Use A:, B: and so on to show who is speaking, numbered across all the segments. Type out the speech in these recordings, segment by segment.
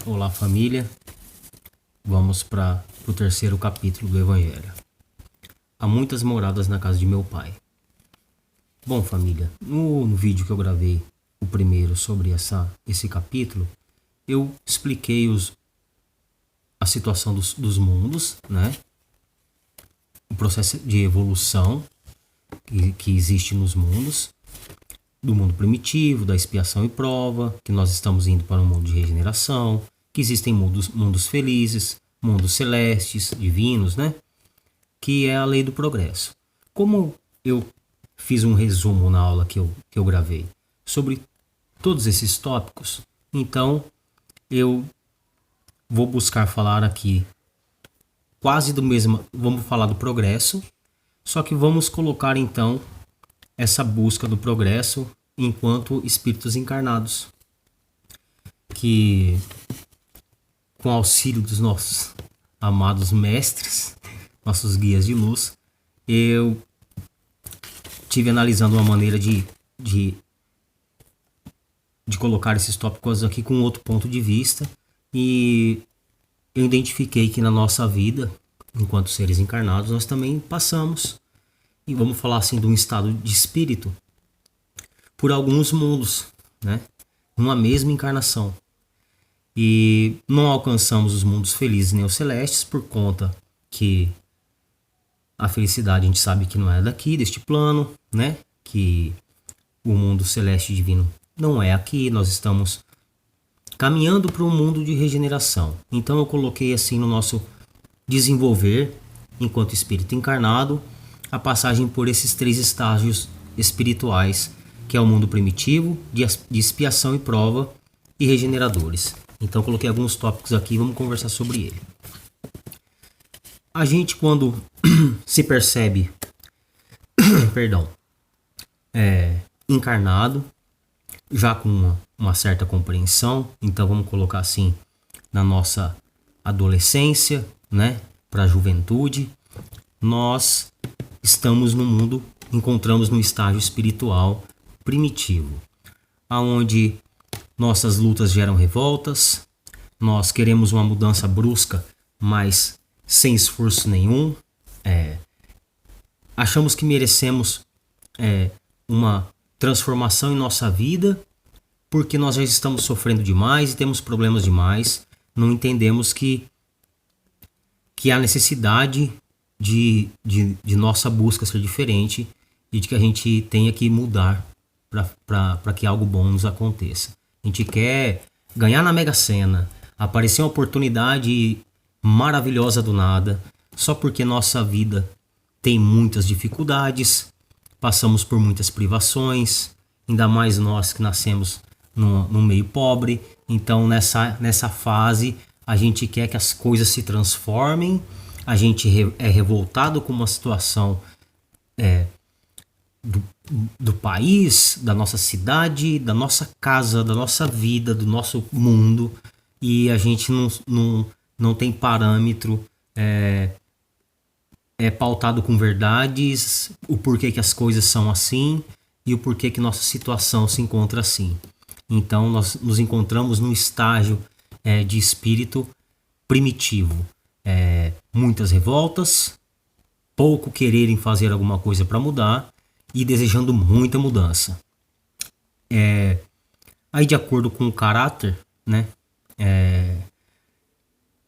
A: Olá, família. Vamos para o terceiro capítulo do Evangelho. Há muitas moradas na casa de meu pai. Bom, família, no vídeo que eu gravei, o primeiro sobre esse capítulo, eu expliquei a situação dos mundos, né? O processo de evolução que existe nos mundos, do mundo primitivo, da expiação e prova, que nós estamos indo para um mundo de regeneração, que existem mundos felizes, mundos celestes, divinos, né? Que é a lei do progresso. Como eu fiz um resumo na aula que eu gravei sobre todos esses tópicos, então eu vou buscar falar aqui quase do mesmo, vamos falar do progresso, só que vamos colocar então essa busca do progresso enquanto espíritos encarnados, que com auxílio dos nossos amados mestres, nossos guias de luz, eu tive analisando uma maneira de colocar esses tópicos aqui com outro ponto de vista, e eu identifiquei que na nossa vida, enquanto seres encarnados, nós também passamos, e vamos falar assim, de um estado de espírito por alguns mundos, né? Numa mesma encarnação. E não alcançamos os mundos felizes nem os celestes por conta que a felicidade a gente sabe que não é daqui, deste plano, né? Que o mundo celeste divino não é aqui, nós estamos caminhando para um mundo de regeneração. Então eu coloquei assim no nosso desenvolver, enquanto espírito encarnado, a passagem por esses 3 estágios espirituais, que é o mundo primitivo, de expiação e prova, e regeneradores. Então coloquei alguns tópicos aqui, vamos conversar sobre ele. A gente, quando se percebe encarnado, já com uma certa compreensão, então vamos colocar assim, na nossa adolescência, né, para a juventude, nós estamos no mundo, encontramos no estágio espiritual primitivo, aonde nossas lutas geram revoltas, nós queremos uma mudança brusca, mas sem esforço nenhum, achamos que merecemos uma transformação em nossa vida, porque nós já estamos sofrendo demais e temos problemas demais, não entendemos que há necessidade de nossa busca ser diferente e de que a gente tenha que mudar para que algo bom nos aconteça. A gente quer ganhar na Mega Sena, aparecer uma oportunidade maravilhosa do nada, só porque nossa vida tem muitas dificuldades, passamos por muitas privações, ainda mais nós que nascemos no meio pobre. Então nessa fase a gente quer que as coisas se transformem, a gente é revoltado com uma situação do país, da nossa cidade, da nossa casa, da nossa vida, do nosso mundo, e a gente não tem parâmetro pautado com verdades, o porquê que as coisas são assim e o porquê que nossa situação se encontra assim. Então nós nos encontramos num estágio de espírito primitivo, muitas revoltas, pouco quererem fazer alguma coisa para mudar e desejando muita mudança. Aí, de acordo com o caráter, né,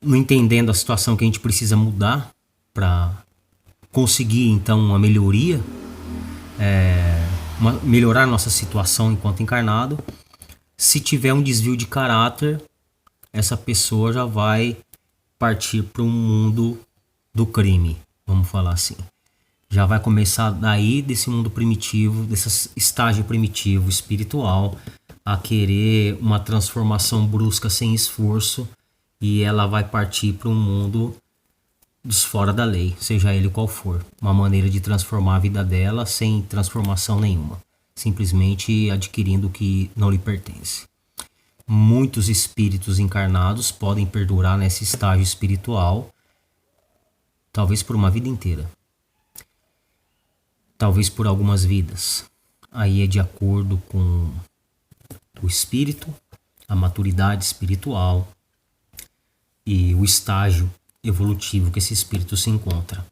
A: não entendendo a situação que a gente precisa mudar para conseguir então uma melhoria, melhorar nossa situação enquanto encarnado, se tiver um desvio de caráter, essa pessoa já vai partir para um mundo do crime, vamos falar assim. Já vai começar daí, desse mundo primitivo, desse estágio primitivo espiritual, a querer uma transformação brusca sem esforço, e ela vai partir para um mundo dos fora da lei, seja ele qual for. Uma maneira de transformar a vida dela sem transformação nenhuma, simplesmente adquirindo o que não lhe pertence. Muitos espíritos encarnados podem perdurar nesse estágio espiritual, talvez por uma vida inteira. Talvez por algumas vidas. Aí é de acordo com o espírito, a maturidade espiritual, e o estágio evolutivo que esse espírito se encontra.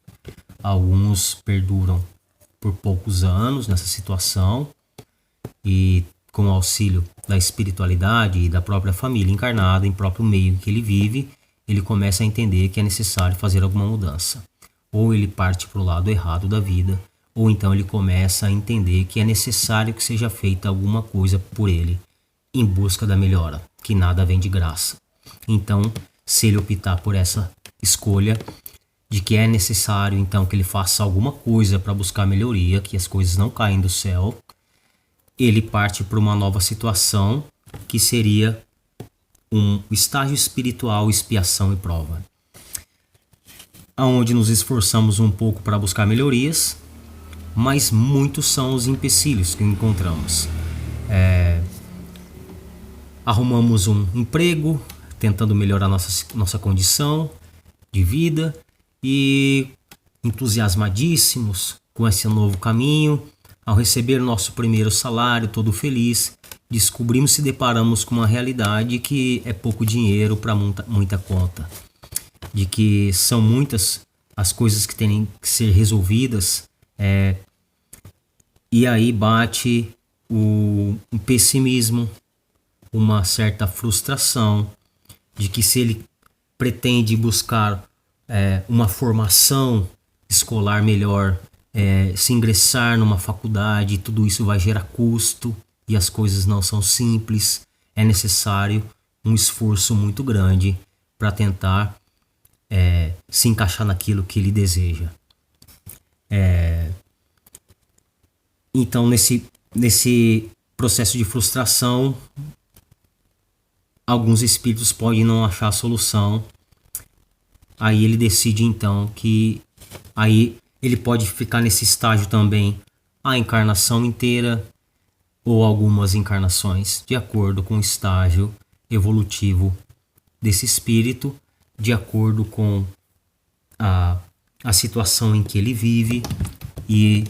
A: Alguns perduram por poucos anos nessa situação e, com o auxílio da espiritualidade e da própria família encarnada em próprio meio que ele vive, ele começa a entender que é necessário fazer alguma mudança. Ou ele parte para o lado errado da vida, ou então ele começa a entender que é necessário que seja feita alguma coisa por ele em busca da melhora, que nada vem de graça. Então, se ele optar por essa escolha de que é necessário então que ele faça alguma coisa para buscar melhoria, que as coisas não caem do céu, ele parte para uma nova situação que seria um estágio espiritual, expiação e prova, aonde nos esforçamos um pouco para buscar melhorias, mas muitos são os empecilhos que encontramos. Arrumamos um emprego, tentando melhorar nossa condição de vida e entusiasmadíssimos com esse novo caminho, ao receber nosso primeiro salário, todo feliz, descobrimos e deparamos com uma realidade que é pouco dinheiro para muita conta, de que são muitas as coisas que têm que ser resolvidas, e aí bate um pessimismo, uma certa frustração de que se ele pretende buscar uma formação escolar melhor, se ingressar numa faculdade, tudo isso vai gerar custo e as coisas não são simples. É necessário um esforço muito grande para tentar se encaixar naquilo que ele deseja. Então, nesse processo de frustração, alguns espíritos podem não achar a solução. Aí ele decide então que aí ele pode ficar nesse estágio também a encarnação inteira ou algumas encarnações, de acordo com o estágio evolutivo desse espírito, de acordo com a situação em que ele vive e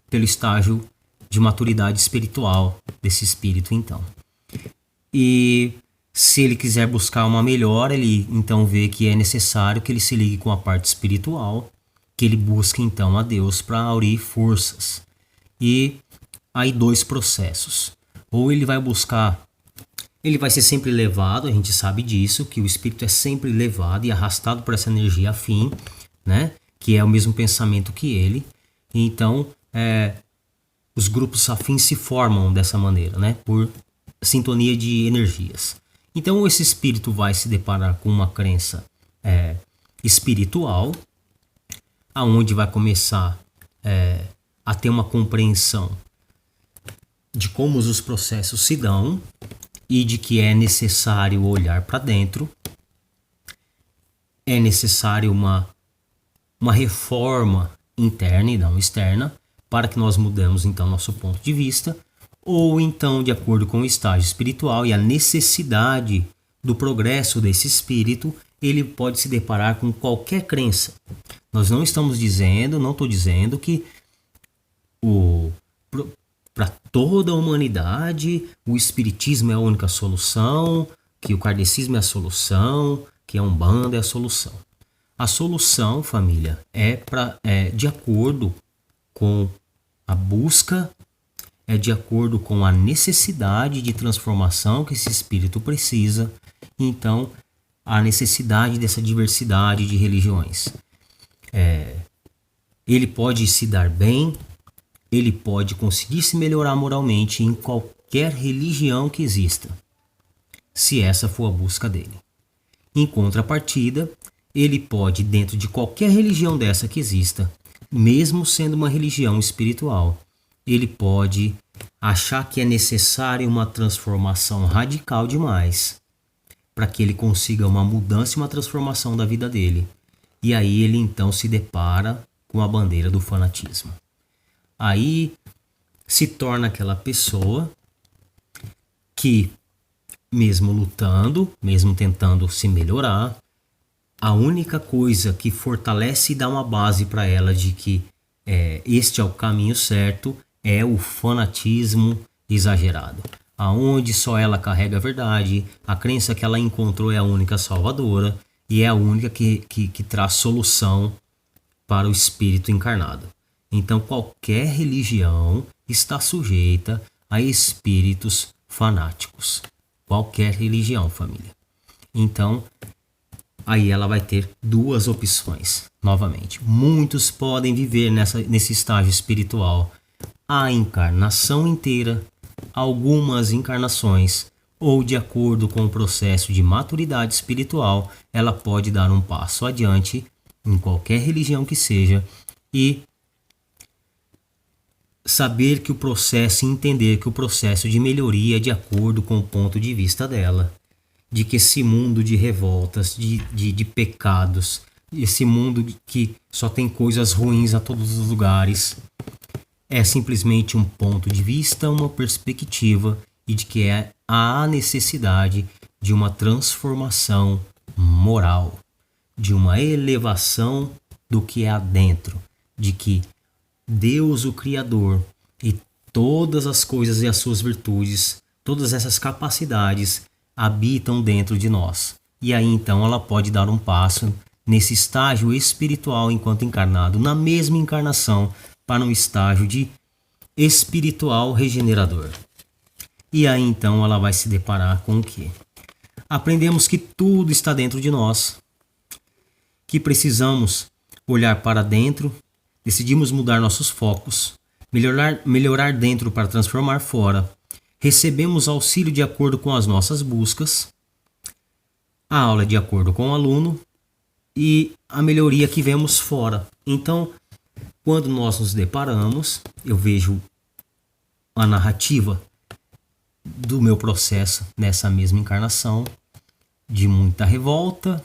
A: pelo estágio de maturidade espiritual desse espírito então. E se ele quiser buscar uma melhora, ele então vê que é necessário que ele se ligue com a parte espiritual, que ele busque então a Deus para aurir forças. E aí dois processos. Ou ele vai buscar, ele vai ser sempre levado, a gente sabe disso, que o espírito é sempre levado e arrastado por essa energia afim, né? Que é o mesmo pensamento que ele. Então, os grupos afins se formam dessa maneira, né? Por sintonia de energias. Então esse espírito vai se deparar com uma crença espiritual, aonde vai começar a ter uma compreensão de como os processos se dão e de que é necessário olhar para dentro, é necessário uma reforma interna e não externa para que nós mudemos então nosso ponto de vista, ou então, de acordo com o estágio espiritual e a necessidade do progresso desse espírito, ele pode se deparar com qualquer crença. Nós não estou dizendo que para toda a humanidade o espiritismo é a única solução, que o kardecismo é a solução, que a Umbanda é a solução. A solução, família, é de acordo com a busca, é de acordo com a necessidade de transformação que esse espírito precisa. Então, a necessidade dessa diversidade de religiões. Ele pode se dar bem, ele pode conseguir se melhorar moralmente em qualquer religião que exista, se essa for a busca dele. Em contrapartida, ele pode, dentro de qualquer religião dessa que exista, mesmo sendo uma religião espiritual, ele pode achar que é necessária uma transformação radical demais para que ele consiga uma mudança e uma transformação da vida dele. E aí ele então se depara com a bandeira do fanatismo. Aí se torna aquela pessoa que, mesmo lutando, mesmo tentando se melhorar, a única coisa que fortalece e dá uma base para ela de que este é o caminho certo é o fanatismo exagerado. aonde só ela carrega a verdade, a crença que ela encontrou é a única salvadora e é a única que traz solução para o espírito encarnado. Então qualquer religião está sujeita a espíritos fanáticos. Qualquer religião, família. Então, aí ela vai ter duas opções, novamente. Muitos podem viver nesse estágio espiritual a encarnação inteira, algumas encarnações, ou de acordo com o processo de maturidade espiritual, ela pode dar um passo adiante em qualquer religião que seja e saber que o processo, entender que o processo de melhoria é de acordo com o ponto de vista dela, de que esse mundo de revoltas, de pecados, esse mundo que só tem coisas ruins a todos os lugares, é simplesmente um ponto de vista, uma perspectiva e de que há necessidade de uma transformação moral, de uma elevação do que é adentro, de que Deus, o Criador, e todas as coisas e as suas virtudes, todas essas capacidades habitam dentro de nós. E aí então ela pode dar um passo nesse estágio espiritual enquanto encarnado, na mesma encarnação, para um estágio de espiritual regenerador. E aí então ela vai se deparar com o quê? Aprendemos que tudo está dentro de nós, que precisamos olhar para dentro, decidimos mudar nossos focos, melhorar dentro para transformar fora, recebemos auxílio de acordo com as nossas buscas, a aula de acordo com o aluno e a melhoria que vemos fora. Então, quando nós nos deparamos, eu vejo a narrativa do meu processo nessa mesma encarnação, de muita revolta,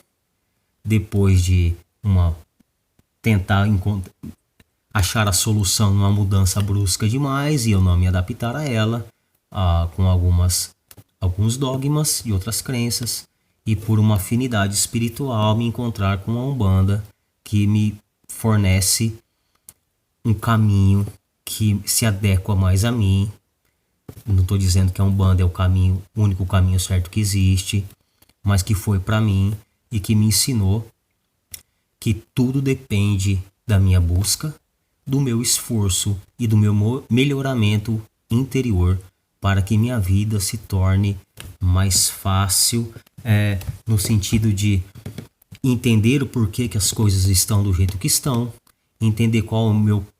A: depois de tentar achar a solução numa mudança brusca demais e eu não me adaptar a ela, com alguns dogmas e outras crenças, e por uma afinidade espiritual me encontrar com a Umbanda, que me fornece um caminho que se adequa mais a mim. Não estou dizendo que a Umbanda é o único caminho certo que existe, mas que foi para mim e que me ensinou que tudo depende da minha busca, do meu esforço e do meu melhoramento interior para que minha vida se torne mais fácil, no sentido de entender o porquê que as coisas estão do jeito que estão, entender qual é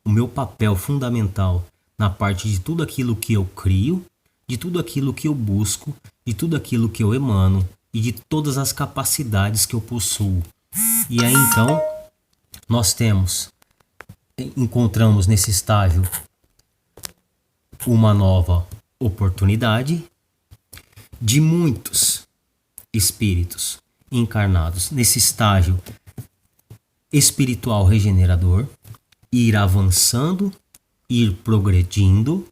A: o meu papel fundamental na parte de tudo aquilo que eu crio, de tudo aquilo que eu busco, de tudo aquilo que eu emano e de todas as capacidades que eu possuo. E aí então nós encontramos nesse estágio uma nova oportunidade de muitos espíritos encarnados nesse estágio espiritual regenerador, ir avançando, ir progredindo,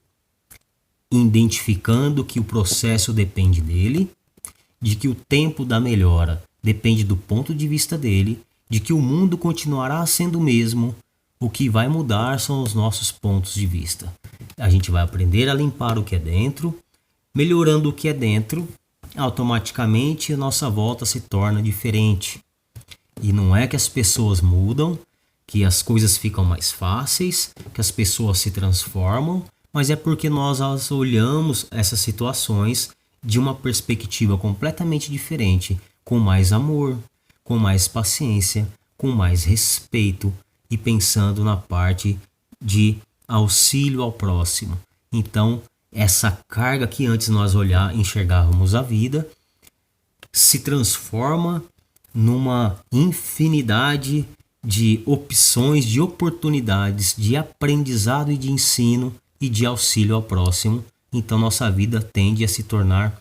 A: identificando que o processo depende dele, de que o tempo da melhora depende do ponto de vista dele, de que o mundo continuará sendo o mesmo, o que vai mudar são os nossos pontos de vista. A gente vai aprender a limpar o que é dentro, melhorando o que é dentro, automaticamente a nossa volta se torna diferente. E não é que as pessoas mudam, que as coisas ficam mais fáceis, que as pessoas se transformam, mas é porque nós olhamos essas situações de uma perspectiva completamente diferente, com mais amor, com mais paciência, com mais respeito e pensando na parte de auxílio ao próximo. Então, essa carga que antes nós enxergávamos a vida se transforma numa infinidade de opções, de oportunidades, de aprendizado e de ensino e de auxílio ao próximo. Então nossa vida tende a se tornar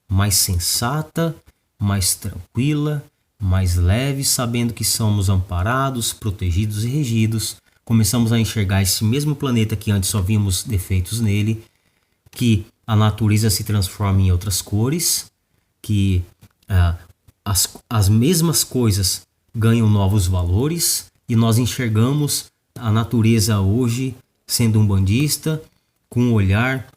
A: mais sensata, mais tranquila, mais leve, sabendo que somos amparados, protegidos e regidos. Começamos a enxergar esse mesmo planeta que antes só víamos defeitos nele, que a natureza se transforma em outras cores, que as mesmas coisas ganham novos valores e nós enxergamos a natureza hoje sendo um bandista com um olhar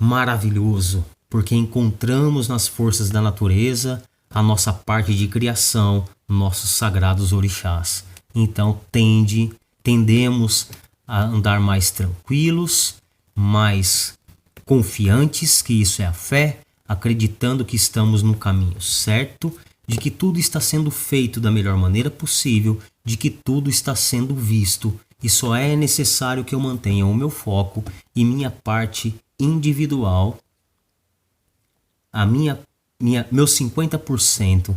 A: maravilhoso, porque encontramos nas forças da natureza a nossa parte de criação, nossos sagrados orixás. Então tendemos a andar mais tranquilos, mais confiantes, que isso é a fé, acreditando que estamos no caminho certo, de que tudo está sendo feito da melhor maneira possível, de que tudo está sendo visto, e só é necessário que eu mantenha o meu foco e minha parte individual, meus 50%,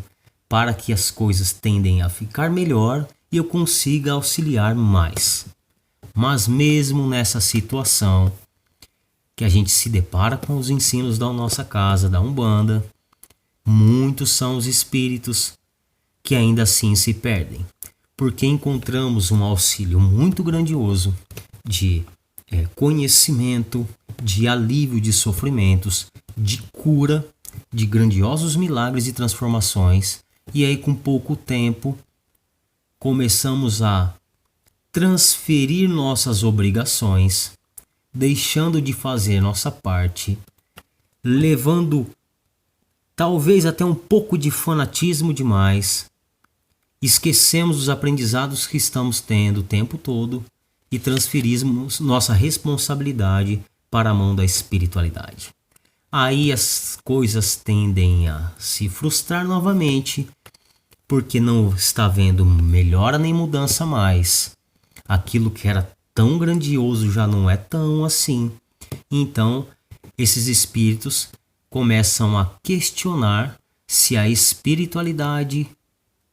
A: para que as coisas tendem a ficar melhor e eu consiga auxiliar mais. Mas mesmo nessa situação que a gente se depara com os ensinos da nossa casa, da Umbanda, muitos são os espíritos que ainda assim se perdem, porque encontramos um auxílio muito grandioso de conhecimento, de alívio de sofrimentos, de cura, de grandiosos milagres e transformações, e aí com pouco tempo começamos a transferir nossas obrigações, deixando de fazer nossa parte, levando talvez até um pouco de fanatismo demais. Esquecemos os aprendizados que estamos tendo o tempo todo e transferimos nossa responsabilidade para a mão da espiritualidade. Aí as coisas tendem a se frustrar novamente, porque não está havendo melhora nem mudança mais. Aquilo que era tão grandioso já não é tão assim. Então, esses espíritos começam a questionar se a espiritualidade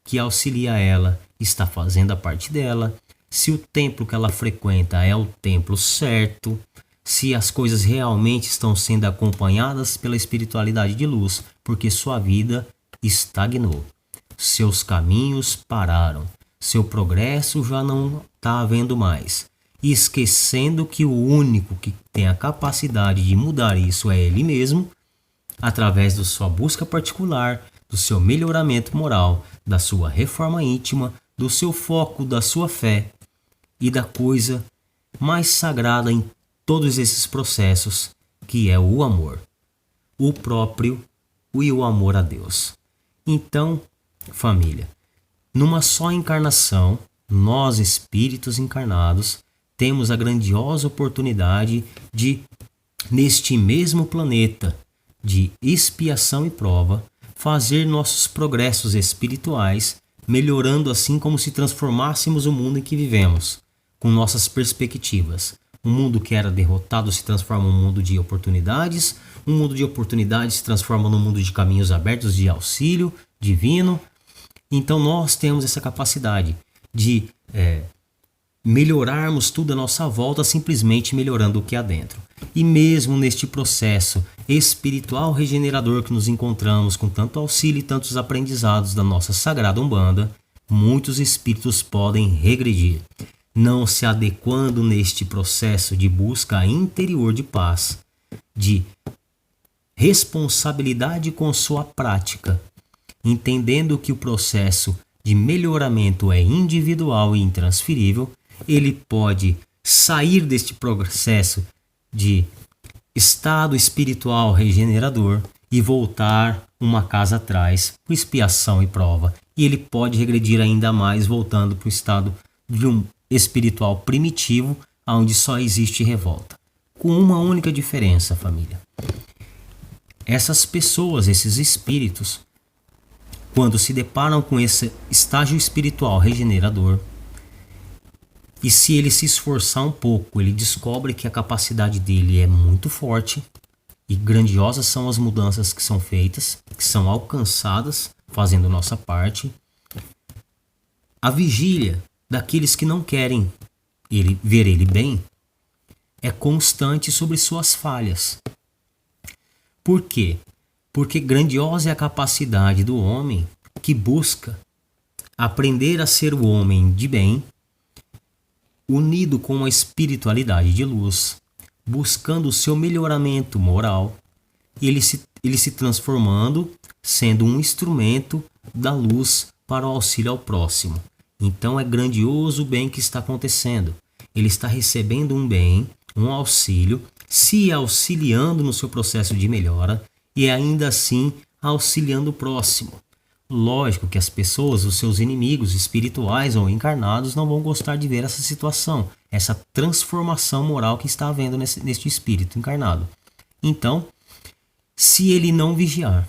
A: que auxilia ela está fazendo a parte dela, se o templo que ela frequenta é o templo certo, se as coisas realmente estão sendo acompanhadas pela espiritualidade de luz, porque sua vida estagnou, seus caminhos pararam, seu progresso já não está havendo mais, e esquecendo que o único que tem a capacidade de mudar isso é ele mesmo, através da sua busca particular, do seu melhoramento moral, da sua reforma íntima, do seu foco, da sua fé e da coisa mais sagrada em todos esses processos, que é o amor, o próprio e o amor a Deus. Então, família, numa só encarnação, nós espíritos encarnados temos a grandiosa oportunidade de, neste mesmo planeta de expiação e prova, fazer nossos progressos espirituais, melhorando assim como se transformássemos o mundo em que vivemos, com nossas perspectivas. Um mundo que era derrotado se transforma num mundo de oportunidades, um mundo de oportunidades se transforma num mundo de caminhos abertos de auxílio divino. Então nós temos essa capacidade de melhorarmos tudo à nossa volta, simplesmente melhorando o que há dentro. E mesmo neste processo espiritual regenerador que nos encontramos, com tanto auxílio e tantos aprendizados da nossa sagrada Umbanda, muitos espíritos podem regredir, não se adequando neste processo de busca interior de paz, de responsabilidade com sua prática, entendendo que o processo de melhoramento é individual e intransferível. Ele pode sair deste processo de estado espiritual regenerador e voltar uma casa atrás por expiação e prova. E ele pode regredir ainda mais, voltando para o estado de um espiritual primitivo, onde só existe revolta. Com uma única diferença, família. Essas pessoas, esses espíritos, quando se deparam com esse estágio espiritual regenerador, e se ele se esforçar um pouco, ele descobre que a capacidade dele é muito forte e grandiosas são as mudanças que são feitas, que são alcançadas, fazendo nossa parte. A vigília daqueles que não querem ver ele bem é constante sobre suas falhas. Por quê? Porque grandiosa é a capacidade do homem que busca aprender a ser o homem de bem, unido com a espiritualidade de luz, buscando o seu melhoramento moral, e ele se transformando, sendo um instrumento da luz para o auxílio ao próximo. Então é grandioso o bem que está acontecendo. Ele está recebendo um bem, um auxílio, se auxiliando no seu processo de melhora e ainda assim auxiliando o próximo. Lógico que as pessoas, os seus inimigos espirituais ou encarnados, não vão gostar de ver essa situação, essa transformação moral que está havendo neste espírito encarnado. Então, se ele não vigiar,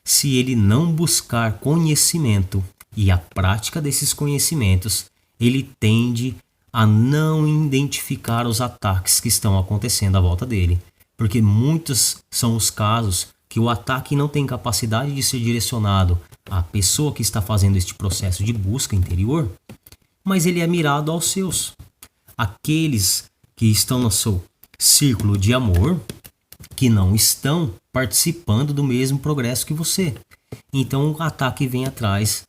A: se ele não buscar conhecimento e a prática desses conhecimentos, ele tende a não identificar os ataques que estão acontecendo à volta dele. Porque muitos são os casos que o ataque não tem capacidade de ser direcionado à pessoa que está fazendo este processo de busca interior, mas ele é mirado aos seus. Aqueles que estão no seu círculo de amor, que não estão participando do mesmo progresso que você. Então o ataque vem atrás,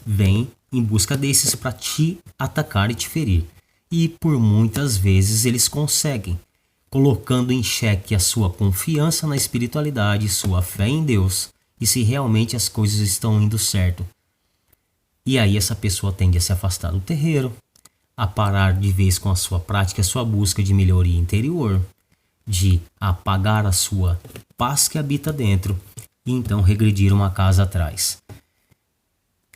A: vem em busca desses para te atacar e te ferir. E por muitas vezes eles conseguem, colocando em xeque a sua confiança na espiritualidade, sua fé em Deus e se realmente as coisas estão indo certo. E aí essa pessoa tende a se afastar do terreiro, a parar de vez com a sua prática, a sua busca de melhoria interior, de apagar a sua paz que habita dentro e então regredir uma casa atrás.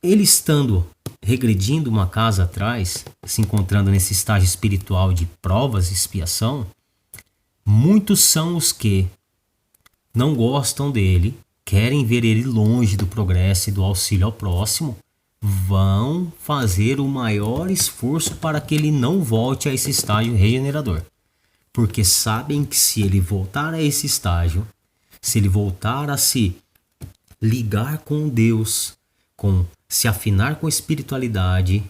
A: Ele estando regredindo uma casa atrás, se encontrando nesse estágio espiritual de provas e expiação, muitos são os que não gostam dele, querem ver ele longe do progresso e do auxílio ao próximo, vão fazer o maior esforço para que ele não volte a esse estágio regenerador. Porque sabem que se ele voltar a esse estágio, se ele voltar a se ligar com Deus, se afinar com a espiritualidade,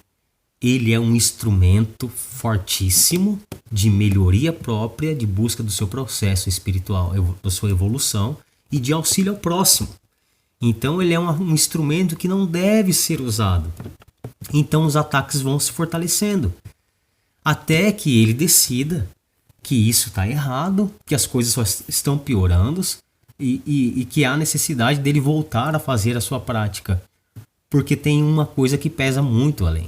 A: ele é um instrumento fortíssimo de melhoria própria, de busca do seu processo espiritual, da sua evolução e de auxílio ao próximo. Então ele é um instrumento que não deve ser usado. Então os ataques vão se fortalecendo, até que ele decida que isso está errado, que as coisas só estão piorando e que há necessidade dele voltar a fazer a sua prática. Porque tem uma coisa que pesa muito além.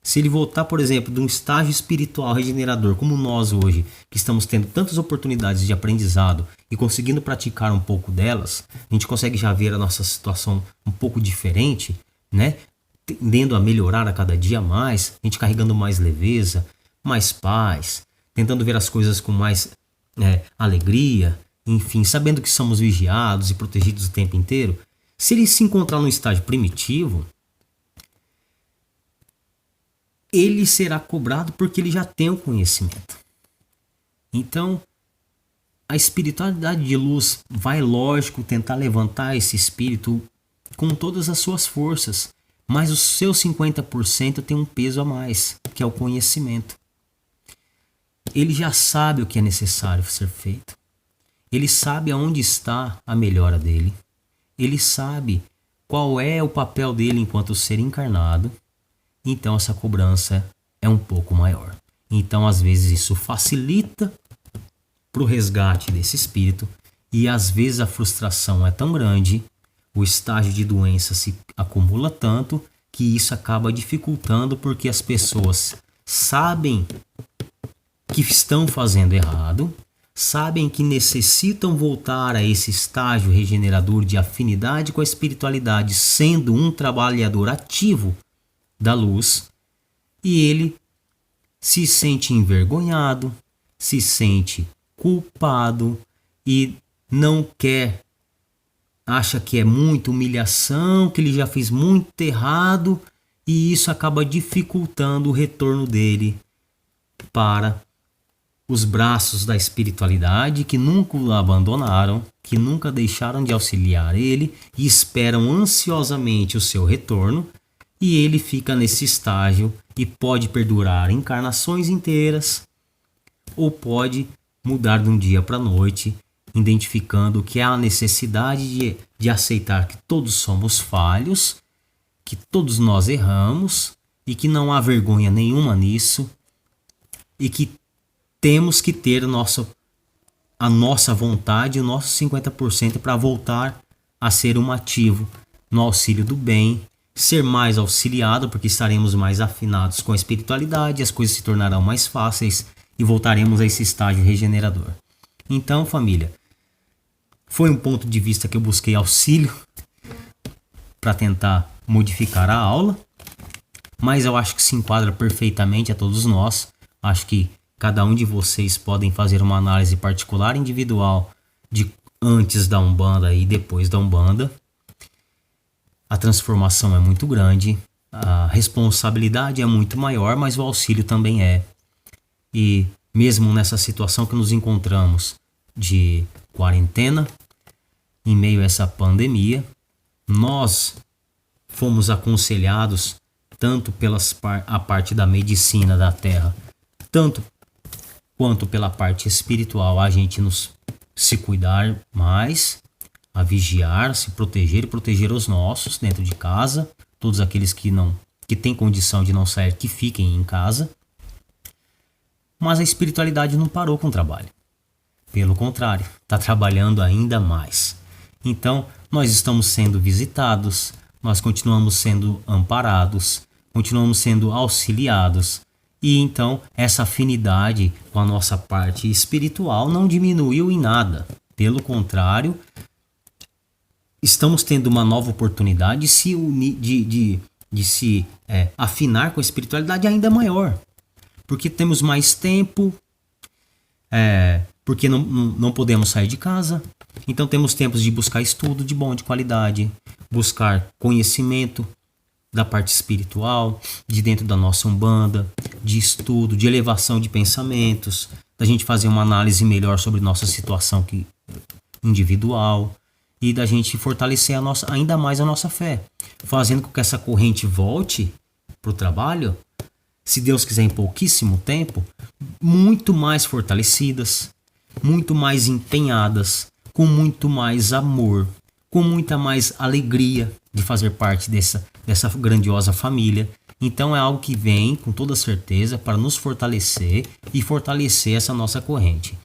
A: Se ele voltar, por exemplo, de um estágio espiritual regenerador, como nós hoje, que estamos tendo tantas oportunidades de aprendizado e conseguindo praticar um pouco delas, a gente consegue já ver a nossa situação um pouco diferente, né? Tendendo a melhorar a cada dia mais, a gente carregando mais leveza, mais paz, tentando ver as coisas com mais alegria, enfim, sabendo que somos vigiados e protegidos o tempo inteiro. Se ele se encontrar num estágio primitivo, ele será cobrado porque ele já tem o conhecimento. Então, a espiritualidade de luz vai, lógico, tentar levantar esse espírito com todas as suas forças, mas o seu 50% tem um peso a mais, que é o conhecimento. Ele já sabe o que é necessário ser feito. Ele sabe aonde está a melhora dele. Ele sabe qual é o papel dele enquanto ser encarnado. Então essa cobrança é um pouco maior. Então às vezes isso facilita para o resgate desse espírito e às vezes a frustração é tão grande, o estágio de doença se acumula tanto que isso acaba dificultando porque as pessoas sabem que estão fazendo errado, sabem que necessitam voltar a esse estágio regenerador de afinidade com a espiritualidade, sendo um trabalhador ativo da luz, e ele se sente envergonhado, se sente culpado e não quer, acha que é muita humilhação, que ele já fez muito errado, e isso acaba dificultando o retorno dele para os braços da espiritualidade, que nunca o abandonaram, que nunca deixaram de auxiliar ele e esperam ansiosamente o seu retorno, e ele fica nesse estágio e pode perdurar encarnações inteiras ou pode mudar de um dia para a noite, identificando que há a necessidade de aceitar que todos somos falhos, que todos nós erramos e que não há vergonha nenhuma nisso e que temos que ter a nossa vontade, o nosso 50% para voltar a ser um ativo no auxílio do bem, ser mais auxiliado, porque estaremos mais afinados com a espiritualidade, as coisas se tornarão mais fáceis e voltaremos a esse estágio regenerador. Então, família, foi um ponto de vista que eu busquei auxílio para tentar modificar a aula, mas eu acho que se enquadra perfeitamente a todos nós. Acho que cada um de vocês podem fazer uma análise particular, individual, de antes da Umbanda e depois da Umbanda. A transformação é muito grande, a responsabilidade é muito maior, mas o auxílio também é. E mesmo nessa situação que nos encontramos de quarentena, em meio a essa pandemia, nós fomos aconselhados tanto a parte da medicina da terra, tanto quanto pela parte espiritual, a gente se cuidar mais, a vigiar, se proteger e proteger os nossos dentro de casa, todos aqueles que têm condição de não sair, que fiquem em casa. Mas a espiritualidade não parou com o trabalho. Pelo contrário, está trabalhando ainda mais. Então, nós estamos sendo visitados, nós continuamos sendo amparados, continuamos sendo auxiliados. E então, essa afinidade com a nossa parte espiritual não diminuiu em nada. Pelo contrário, estamos tendo uma nova oportunidade de se unir, de se afinar com a espiritualidade ainda maior. Porque temos mais tempo, porque não podemos sair de casa. Então temos tempos de buscar estudo de qualidade, buscar conhecimento da parte espiritual, de dentro da nossa Umbanda, de estudo, de elevação de pensamentos, da gente fazer uma análise melhor sobre nossa situação individual e da gente fortalecer ainda mais a nossa fé, fazendo com que essa corrente volte para o trabalho, se Deus quiser, em pouquíssimo tempo, muito mais fortalecidas, muito mais empenhadas, com muito mais amor, com muita mais alegria de fazer parte dessa grandiosa família. Então é algo que vem com toda certeza para nos fortalecer e fortalecer essa nossa corrente.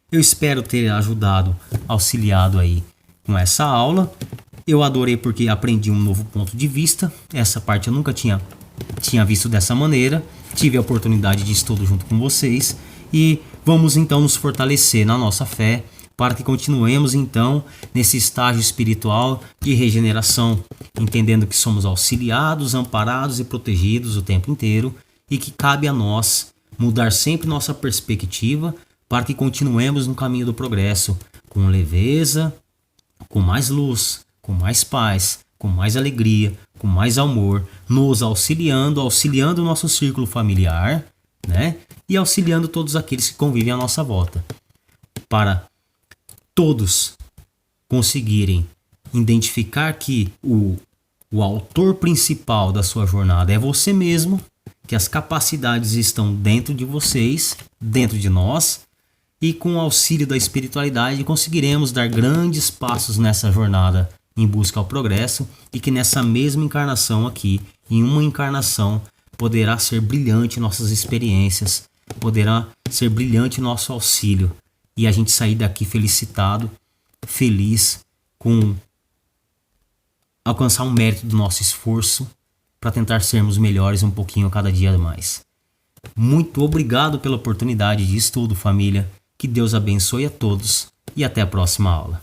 A: Eu espero ter ajudado, auxiliado aí com essa aula. Eu adorei porque aprendi um novo ponto de vista. Essa parte eu nunca tinha visto dessa maneira. Tive a oportunidade de estudo junto com vocês. E vamos então nos fortalecer na nossa fé para que continuemos então nesse estágio espiritual de regeneração, entendendo que somos auxiliados, amparados e protegidos o tempo inteiro e que cabe a nós mudar sempre nossa perspectiva para que continuemos no caminho do progresso, com leveza, com mais luz, com mais paz, com mais alegria, com mais amor, nos auxiliando o nosso círculo familiar, né? E auxiliando todos aqueles que convivem à nossa volta, para todos conseguirem identificar que o autor principal da sua jornada é você mesmo, que as capacidades estão dentro de vocês, dentro de nós, e com o auxílio da espiritualidade conseguiremos dar grandes passos nessa jornada em busca ao progresso, e que nessa mesma encarnação aqui, em uma encarnação, poderá ser brilhante nossas experiências, poderá ser brilhante nosso auxílio, e a gente sair daqui felicitado, feliz, com alcançar um mérito do nosso esforço para tentar sermos melhores um pouquinho cada dia mais. Muito obrigado pela oportunidade de estudo, família. Que Deus abençoe a todos e até a próxima aula.